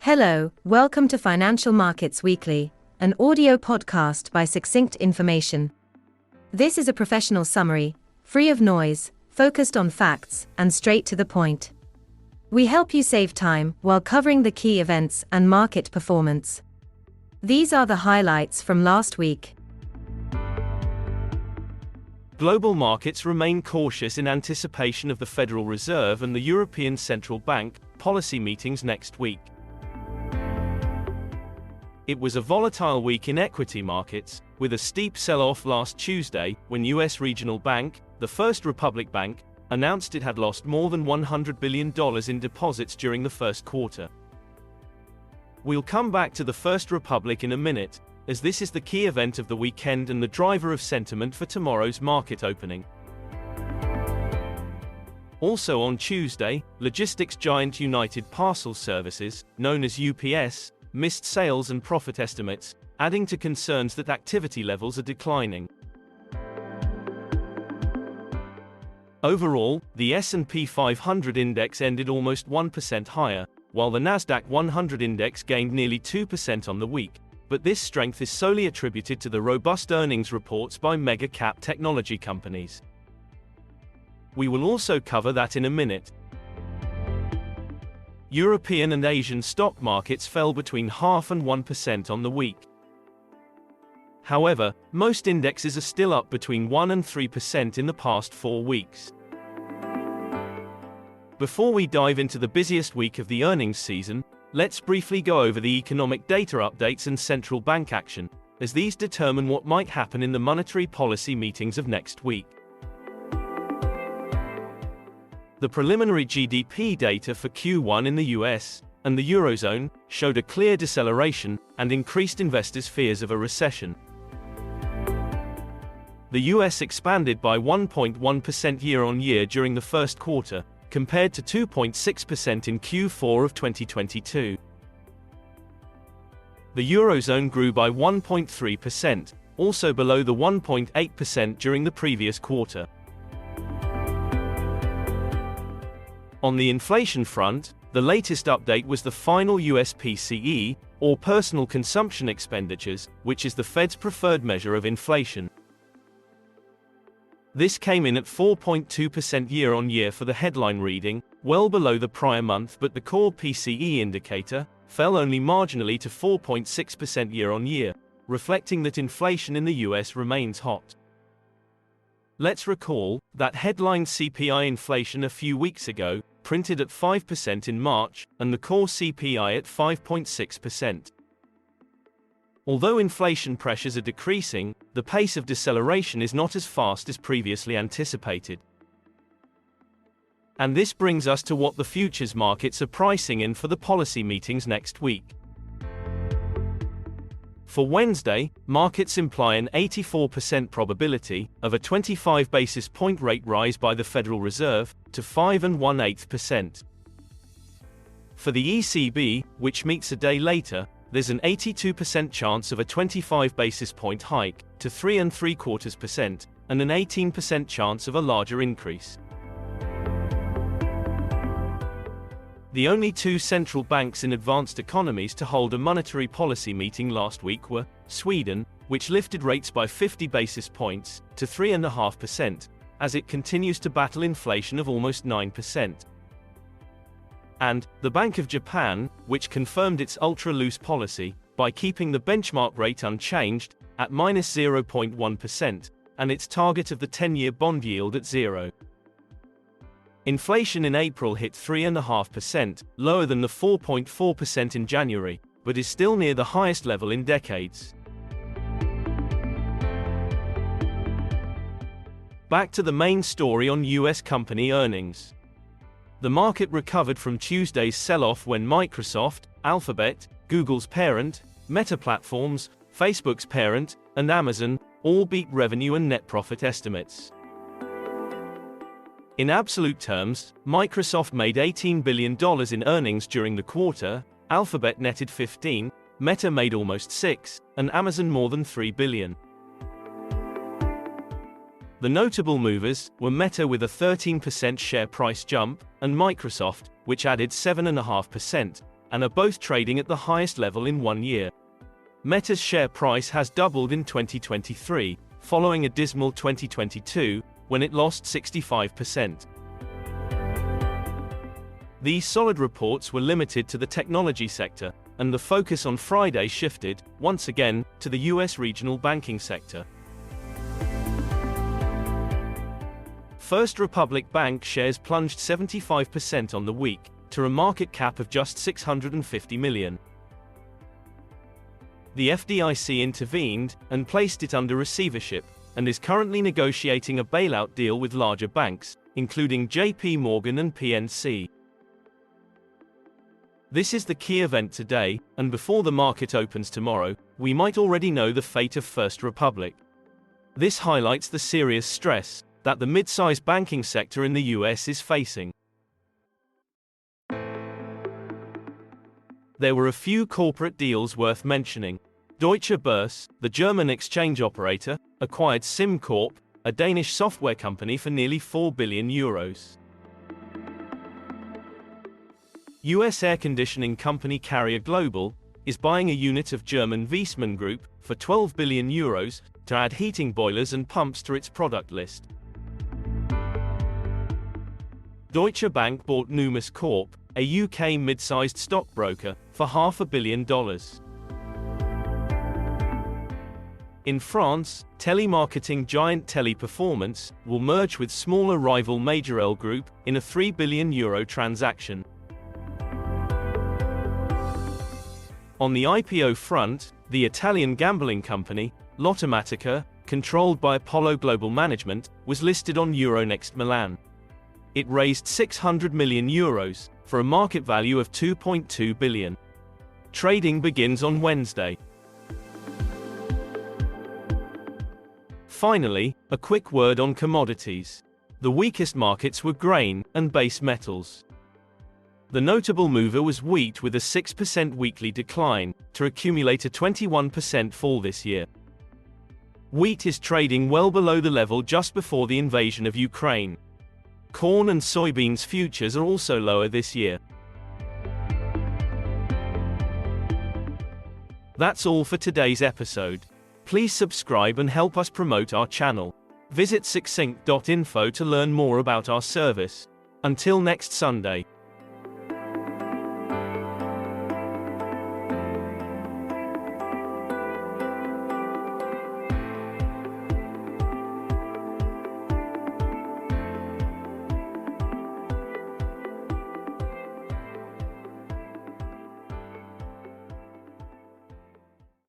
Hello, welcome to Financial Markets Weekly, an audio podcast by Succinct Information. This is a professional summary, free of noise, focused on facts, and straight to the point. We help you save time while covering the key events and market performance. These are the highlights from last week. Global markets remain cautious in anticipation of the Federal Reserve and the European Central Bank policy meetings next week. It was a volatile week in equity markets, with a steep sell-off last Tuesday when U.S. regional bank, the First Republic Bank, announced it had lost more than $100 billion in deposits during the first quarter. We'll come back to the First Republic in a minute, as this is the key event of the weekend and the driver of sentiment for tomorrow's market opening. Also on Tuesday, logistics giant United Parcel Services, known as UPS, missed sales and profit estimates, adding to concerns that activity levels are declining. Overall, the S&P 500 index ended almost 1% higher, while the Nasdaq 100 index gained nearly 2% on the week, but this strength is solely attributed to the robust earnings reports by mega-cap technology companies. We will also cover that in a minute. European and Asian stock markets fell between 0.5% and 1% on the week. However, most indexes are still up between 1% and 3% in the past 4 weeks. Before we dive into the busiest week of the earnings season, let's briefly go over the economic data updates and central bank action, as these determine what might happen in the monetary policy meetings of next week. The preliminary GDP data for Q1 in the US and the Eurozone showed a clear deceleration and increased investors' fears of a recession. The US expanded by 1.1% year-on-year during the first quarter, compared to 2.6% in Q4 of 2022. The Eurozone grew by 1.3%, also below the 1.8% during the previous quarter. On the inflation front, the latest update was the final US PCE, or Personal Consumption Expenditures, which is the Fed's preferred measure of inflation. This came in at 4.2% year-on-year for the headline reading, well below the prior month, but the core PCE indicator fell only marginally to 4.6% year-on-year, reflecting that inflation in the US remains hot. Let's recall that headline CPI inflation a few weeks ago printed at 5% in March, and the core CPI at 5.6%. Although inflation pressures are decreasing, the pace of deceleration is not as fast as previously anticipated. And this brings us to what the futures markets are pricing in for the policy meetings next week. For Wednesday, markets imply an 84% probability of a 25 basis point rate rise by the Federal Reserve to 5.18%. For the ECB, which meets a day later, there's an 82% chance of a 25 basis point hike to 3.75% and an 18% chance of a larger increase. The only two central banks in advanced economies to hold a monetary policy meeting last week were Sweden, which lifted rates by 50 basis points to 3.5%, as it continues to battle inflation of almost 9%. And the Bank of Japan, which confirmed its ultra-loose policy by keeping the benchmark rate unchanged at -0.1% and its target of the 10-year bond yield at 0. Inflation in April hit 3.5%, lower than the 4.4% in January, but is still near the highest level in decades. Back to the main story on US company earnings. The market recovered from Tuesday's sell-off when Microsoft, Alphabet, Google's parent, Meta Platforms, Facebook's parent, and Amazon all beat revenue and net profit estimates. In absolute terms, Microsoft made $18 billion in earnings during the quarter, Alphabet netted 15, Meta made almost 6, and Amazon more than 3 billion. The notable movers were Meta with a 13% share price jump, and Microsoft, which added 7.5%, and are both trading at the highest level in 1 year. Meta's share price has doubled in 2023, following a dismal 2022, when it lost 65%. These solid reports were limited to the technology sector, and the focus on Friday shifted, once again, to the US regional banking sector. First Republic Bank shares plunged 75% on the week, to a market cap of just $650 million. The FDIC intervened and placed it under receivership, and is currently negotiating a bailout deal with larger banks, including JP Morgan and PNC. This is the key event today, and before the market opens tomorrow, we might already know the fate of First Republic. This highlights the serious stress that the mid-sized banking sector in the US is facing. There were a few corporate deals worth mentioning. Deutsche Börse, the German exchange operator, acquired SimCorp, a Danish software company, for nearly €4 billion. US air conditioning company Carrier Global is buying a unit of German Viessmann Group for €12 billion to add heating boilers and pumps to its product list. Deutsche Bank bought Numis Corp, a UK mid-sized stockbroker, for $500 million. In France, telemarketing giant Teleperformance will merge with smaller rival Majorel Group in a €3 billion transaction. On the IPO front, the Italian gambling company, Lottomatica, controlled by Apollo Global Management, was listed on Euronext Milan. It raised €600 million, for a market value of $2.2 billion. Trading begins on Wednesday. Finally, a quick word on commodities. The weakest markets were grain and base metals. The notable mover was wheat, with a 6% weekly decline, to accumulate a 21% fall this year. Wheat is trading well below the level just before the invasion of Ukraine. Corn and soybeans futures are also lower this year. That's all for today's episode. Please subscribe and help us promote our channel. Visit succinct.info to learn more about our service. Until next Sunday.